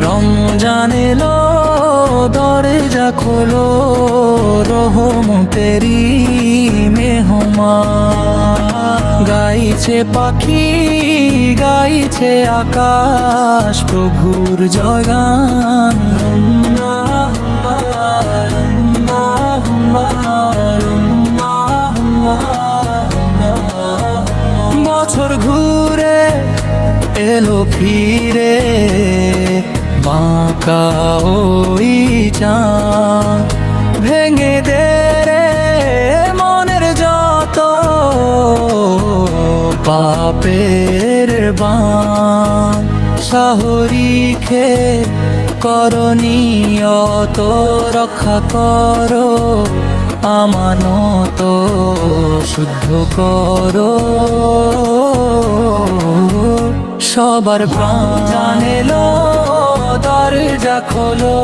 রমজান এলো, দরজা খোলো, রহমতেরি মেহমান। গাইছে পাখি, গাইছে আকাশ, প্রভুর জয়গান। বছর ঘুরে এলো ফিরে, বাঁকা ওই চাঁদ ভেঙে দে রে মনের যত পাপের বাঁধ। শহরিখে করণীয়ত রক্ষা করো, আমানত শুদ্ধ করো সবার প্রাণ। এলো, দরজা খোলো,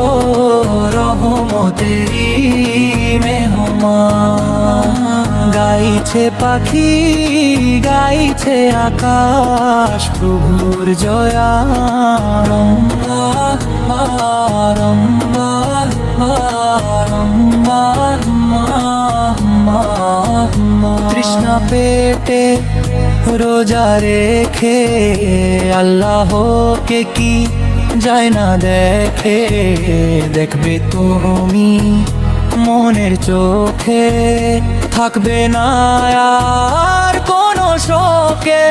রহমতেরি মেহমান। গাইছে পাখি, গাইছে আকাশ, প্রভুর জয়ান। তৃষ্ণা পেটে রোজা রেখে আল্লাহকে কি যায় না দেখে। দেখবে তুমি মনের চোখে, থাকবে না আর কোনো শোকে।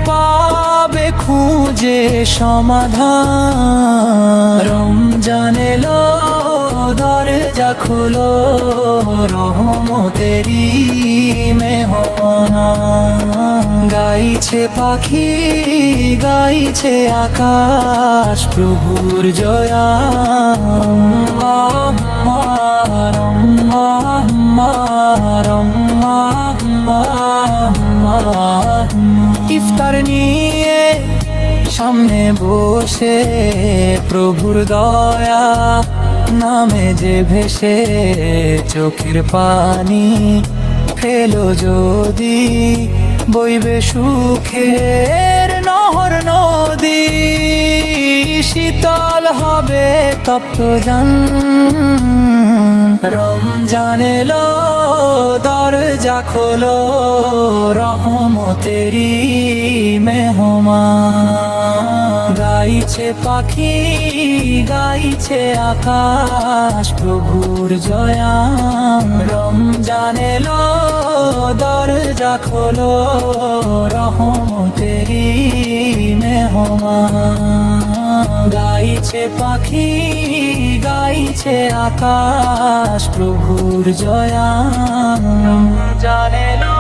পাবে খুঁজে সমাধান। রমজান এলো, দরজা খোলো, রহমতেরি মেহমান। গাইছে পাখি, গাইছে আকাশ, প্রভুর জয়ান। ইফতার নিয়ে সামনে বসে, প্রভুর দয়া নামে যে ভেসে চোখের পানি ফেলো যদি, বইবে সুখের নহর নদী। শীতল হবে তপ্ত জান। রমজান এলো, দরজা খোলো, রহমতেরি মেহমান। গাইছে পাখি, গাইছে আকাশ, প্রভুর জয়ান। রমজান এলো, দরজা খোলো, রহমতেরি মেহমান। গাইছে পাখি, গাইছে আকাশ, প্রভুর জয়ান। রমজান এলো।